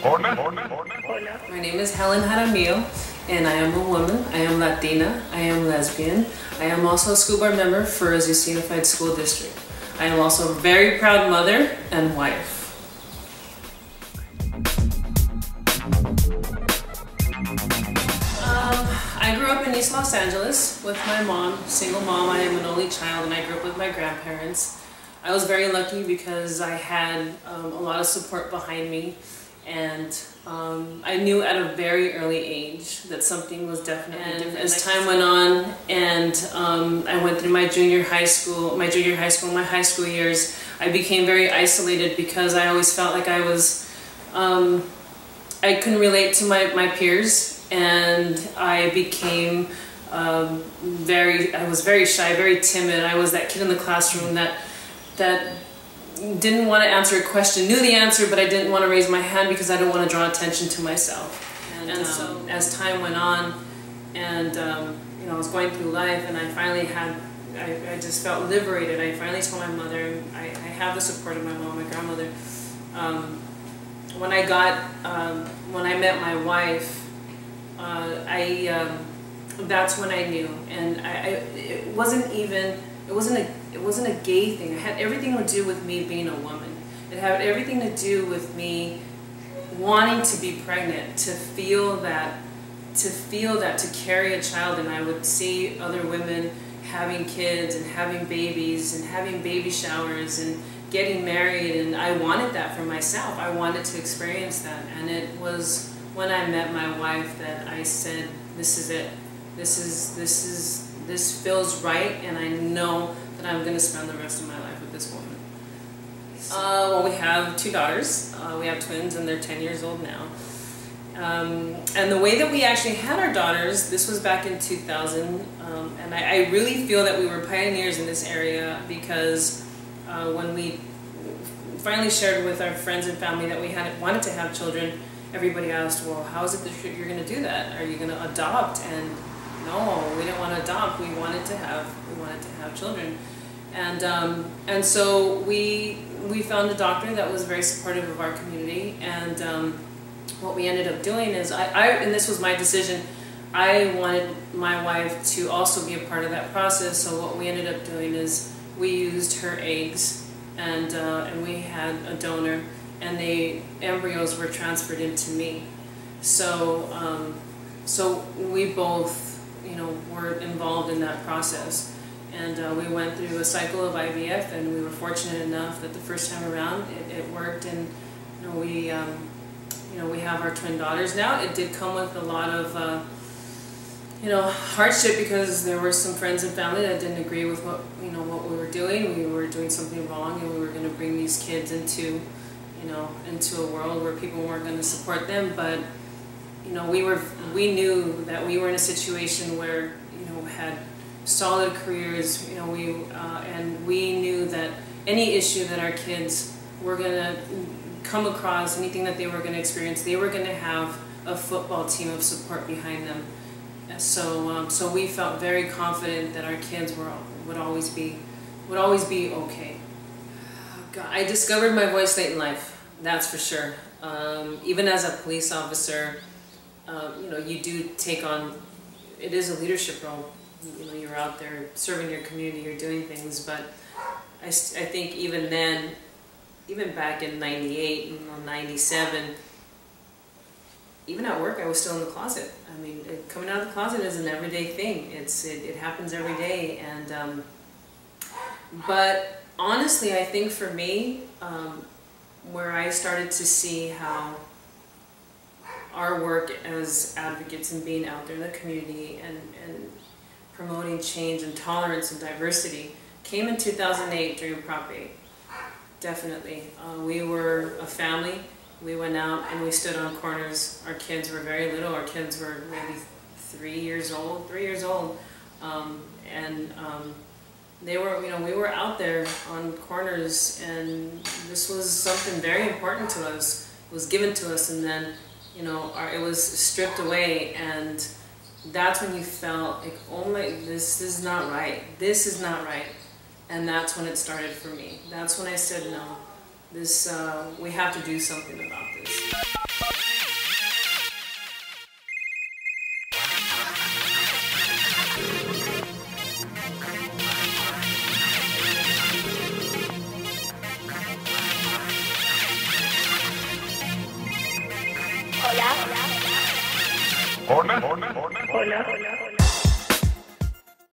My name is Helen Jaramillo, and I am a woman. I am Latina. I am lesbian. I am also a school board member for Azuza School District. I am also a very proud mother and wife. I grew up in East Los Angeles with my mom, single mom. I am an only child, and I grew up with my grandparents. I was very lucky because I had a lot of support behind me, and I knew at a very early age that something was definitely different. As time went on, and I went through my junior high school, my high school years, I became very isolated because I always felt like I was, I couldn't relate to my peers. And I became I was very shy, very timid. I was that kid in the classroom that didn't want to answer a question, knew the answer, but I didn't want to raise my hand because I didn't want to draw attention to myself. And so as time went on, and you know, I was going through life, and I finally had, I just felt liberated. I finally told my mother. I have the support of my mom, my grandmother. When I met my wife, that's when I knew, and it wasn't a gay thing. It had everything to do with me being a woman. It had everything to do with me wanting to be pregnant, to feel that, to carry a child. And I would see other women having kids and having babies and having baby showers and getting married, and I wanted that for myself. I wanted to experience that, and it was when I met my wife that I said, this is it. This feels right, and I know that I'm going to spend the rest of my life with this woman. Well, we have two daughters. We have twins, and they're 10 years old now. And the way that we actually had our daughters, this was back in 2000, and I really feel that we were pioneers in this area because when we finally shared with our friends and family that we wanted to have children, everybody asked, well, how is it that you're going to do that? Are you going to adopt? And no, we didn't want to adopt. We wanted to have children. And so we found a doctor that was very supportive of our community. And what we ended up doing is, and this was my decision, I wanted my wife to also be a part of that process. So what we ended up doing is we used her eggs, and we had a donor, and the embryos were transferred into me. So so we both, you know, were involved in that process, and we went through a cycle of IVF, and we were fortunate enough that the first time around it worked, and you know, we have our twin daughters now. It did come with a lot of you know, hardship because there were some friends and family that didn't agree with what we were doing. We were doing something wrong, and we were going to bring these kids into a world where people weren't going to support them. But you know, we knew that we were in a situation where, you know, we had solid careers. You know, and we knew that any issue that our kids were going to come across, anything that they were going to experience, they were going to have a football team of support behind them. So so we felt very confident that our kids would always be okay. God, I discovered my voice late in life. That's for sure. Even as a police officer, you know, you do take on, it is a leadership role. You know, you're out there serving your community, you're doing things, but I think even then, even back in 98 and 97, even at work, I was still in the closet. I mean, coming out of the closet is an everyday thing. It happens every day, and but honestly, I think for me, where I started to see how our work as advocates and being out there in the community and promoting change and tolerance and diversity came in 2008 during Prop 8. Definitely. We were a family. We went out and we stood on corners. Our kids were very little. Our kids were maybe 3 years old. They were, you know, we were out there on corners, and this was something very important to us. It was given to us, and then, you know, it was stripped away, and that's when you felt like, oh my, this is not right. This is not right. And that's when it started for me. That's when I said, no, we have to do something about this. Hola.